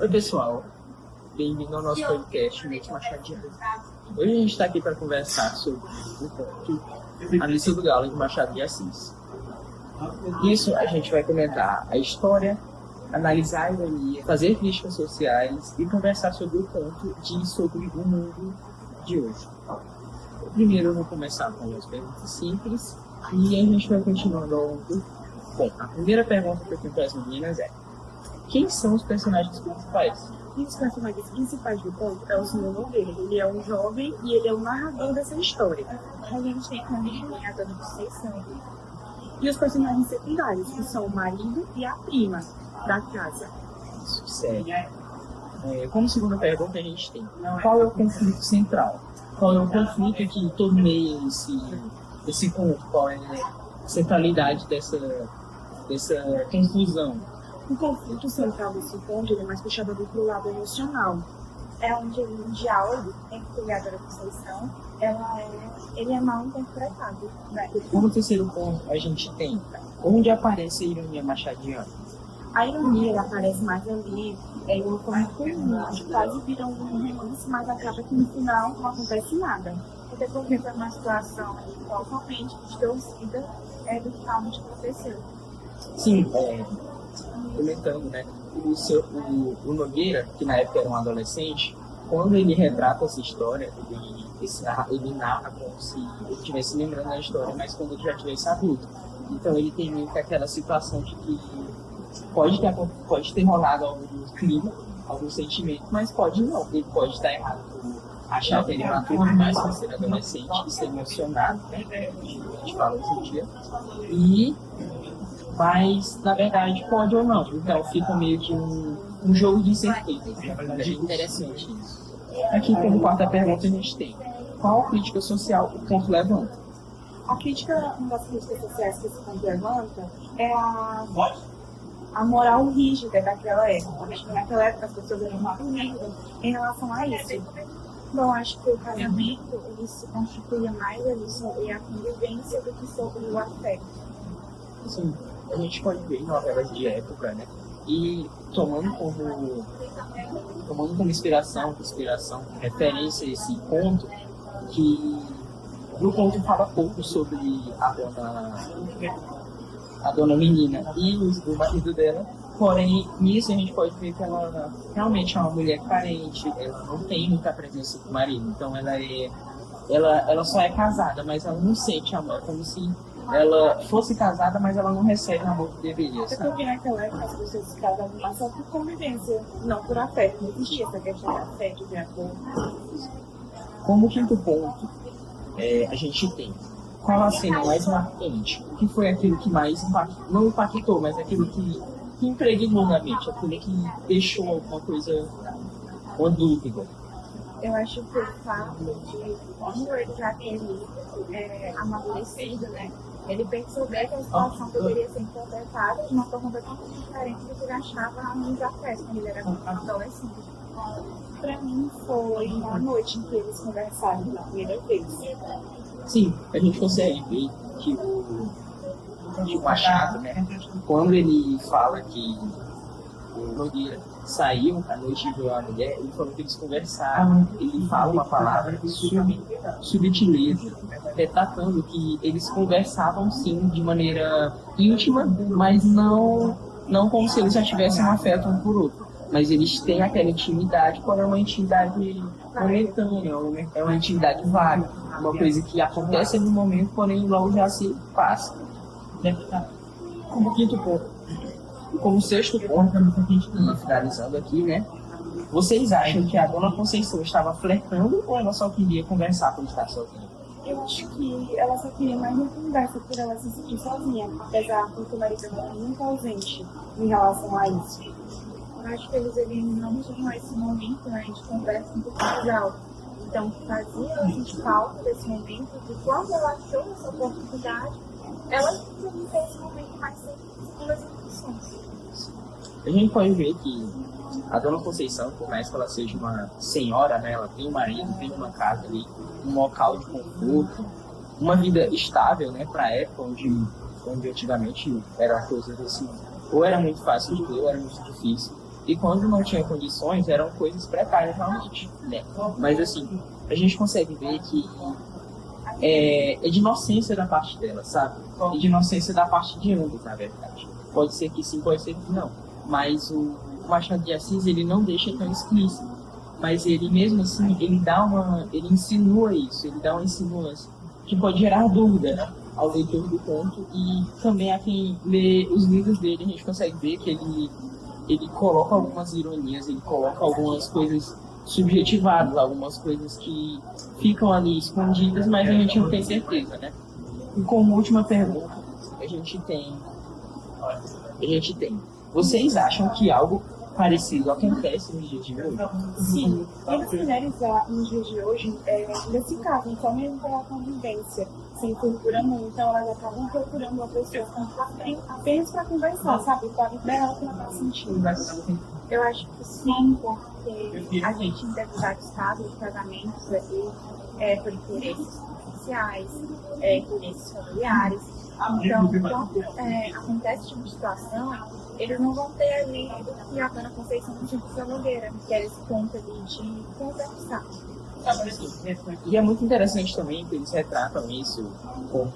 Oi, pessoal. Bem-vindo ao nosso podcast Mente Machadiana. Hoje a gente está aqui para conversar sobre o conto A Missa do Galo de Machado de Assis. Isso a gente vai comentar a história, analisar a ironia, fazer críticas sociais e conversar sobre o conto sobre o mundo de hoje. Primeiro eu vou começar com as perguntas simples e a gente vai continuando ao longo do conto. Bom, a primeira pergunta que eu tenho para as meninas é: quem são os personagens principais? E os personagens principais do conto é o Senhor Nogueira. Ele é um jovem e ele é o narrador dessa história. A gente tem também a Dona Conceição. E os personagens secundários, que são o marido e a prima da casa. Isso, sério. Como segunda pergunta a gente tem: qual é o conflito central? Qual é o conflito que torneia esse conto? Qual é a centralidade dessa confusão? O conflito central desse conto é mais puxado pro lado emocional. É onde o diálogo entre a Dona Conceição, ele é mal interpretado. Né? Como terceiro ponto, a gente tem onde aparece a ironia machadiana. A ironia ela aparece mais ali, em uma forma comum, onde quase vira um romance, mas acaba que no final não acontece nada. Porque foi uma situação totalmente distorcida do que realmente aconteceu. Sim, comentando, né? O Nogueira, que na época era um adolescente, quando ele retrata essa história, ele narra como se ele estivesse lembrando da história, mas quando ele já tivesse adulto. Então ele tem muito aquela situação de que pode ter rolado algum clima, algum sentimento, mas pode não. Ele pode estar errado por achar que ele matou demais por ser adolescente e ser emocionado, né? A gente fala hoje em dia. Mas, na verdade, pode ou não. Então, fica meio que um jogo de incerteza. É interessante isso. Aqui, como quarta pergunta, a gente tem: qual crítica social o conto levanta? Uma das críticas sociais que esse conto levanta é a moral rígida daquela época. Naquela época, as pessoas eram muito rígidas em relação a isso. Bom, acho que o casamento ele se constituía mais ali sobre a convivência do que sobre o afeto. Sim. A gente pode ver novelas de época, né? E tomando como inspiração, referência a esse conto, que no conto fala pouco sobre a dona menina e o marido dela, porém, nisso a gente pode ver que ela realmente é uma mulher carente, ela não tem muita presença do marido, então ela só é casada, mas ela não sente amor, é como se ela fosse casada, mas ela não recebe o amor que deveria. Eu porque naquela época as pessoas se casavam mais só por convivência, não por afeto. Não existia essa questão de afeto, de amor. Como quinto ponto, a gente tem qual a cena mais marcante? O que foi aquilo que mais não impactou, mas aquilo que impregnou na mente, aquilo que deixou alguma coisa, uma dúvida? Eu acho que o fato de, quando ele já teve amadurecido, né? Ele percebeu que a situação poderia ser interpretada de uma forma totalmente diferente do que ele achava nos afetos, quando ele era adolescente. Para mim, foi na noite em que eles conversaram pela primeira vez. Sim, a gente consegue ver que o Machado, né, quando ele fala que o Nogueira saiu à noite e viu a mulher, ele falou que eles conversaram, ele fala uma palavra subtileza, retratando que eles conversavam sim de maneira íntima, mas não como se eles já tivessem um afeto um por outro. Mas eles têm aquela intimidade, porém é uma intimidade momentânea, é uma intimidade vaga, uma coisa que acontece no momento, porém logo já se passa. Como quinto ponto. Como sexto ponto, e finalizando aqui, né? Vocês acham que a Dona Conceição estava flertando ou ela só queria conversar por estar sozinha? Eu acho que ela só queria mais uma conversa por ela se sentir sozinha, apesar de que o marido estava muito ausente em relação a isso. Eu acho que eles não tinham esse momento, né, de conversa um pouco mais alto. Então, fazia ela sentir falta desse momento, e quando ela achou essa oportunidade, ela queria ter esse momento mais segundo as intuições. A gente pode ver que a Dona Conceição, por mais que ela seja uma senhora, né, ela tem um marido, tem uma casa ali, um local de conforto, uma vida estável, né, para a época onde antigamente era coisa assim, ou era muito fácil de ter, ou era muito difícil. E quando não tinha condições, eram coisas precárias realmente, né? Mas assim, a gente consegue ver que é de inocência da parte dela, sabe? É de inocência da parte de ambos, na verdade. Pode ser que sim, pode ser que não. Mas o Machado de Assis, ele não deixa tão explícito. Mas ele, mesmo assim, ele insinua isso, ele dá uma insinuância que pode gerar dúvida, né, ao leitor do conto. E também a quem lê os livros dele, a gente consegue ver que ele coloca algumas ironias, ele coloca algumas coisas subjetivadas, algumas coisas que ficam ali escondidas, mas a gente não tem certeza, né? E como última pergunta, a gente tem. Vocês acham que algo parecido acontece nos dias de hoje? Sim, muitas mulheres nos dias de hoje ainda se casam só mesmo pela convivência, sem tortura muito, então elas acabam procurando uma pessoa apenas para conversar, sabe? Para liberar o que ela está sentindo. Eu acho que sim, porque a gente ainda tem vários casos de casamentos aí, por interesses sociais, interesses familiares. Então, quando acontece tipo de situação, eles não vão ter ali o que a Dona Conceição tinha de Nogueira, que era esse ponto ali de conversar. E é muito interessante também que eles retratam isso como,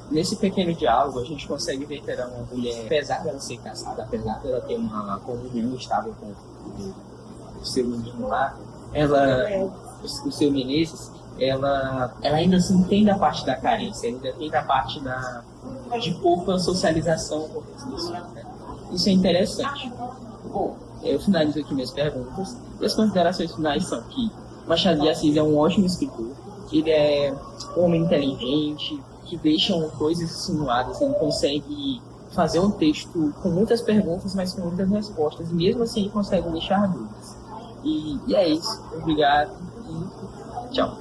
nesse pequeno diálogo, a gente consegue ver que ela é uma mulher, apesar dela ser casada, apesar dela ter uma comunhão estável com o seu menino lá, o seu Menezes, ela ainda assim tem da parte da carência, ainda tem da parte de pouca socialização com as pessoas, né? Isso é interessante. Bom, eu finalizo aqui minhas perguntas. E as considerações finais são que Machado de Assis é um ótimo escritor, ele é um homem inteligente, que deixa coisas insinuadas, ele consegue fazer um texto com muitas perguntas, mas com muitas respostas, e mesmo assim ele consegue deixar dúvidas. E é isso. Obrigado e tchau.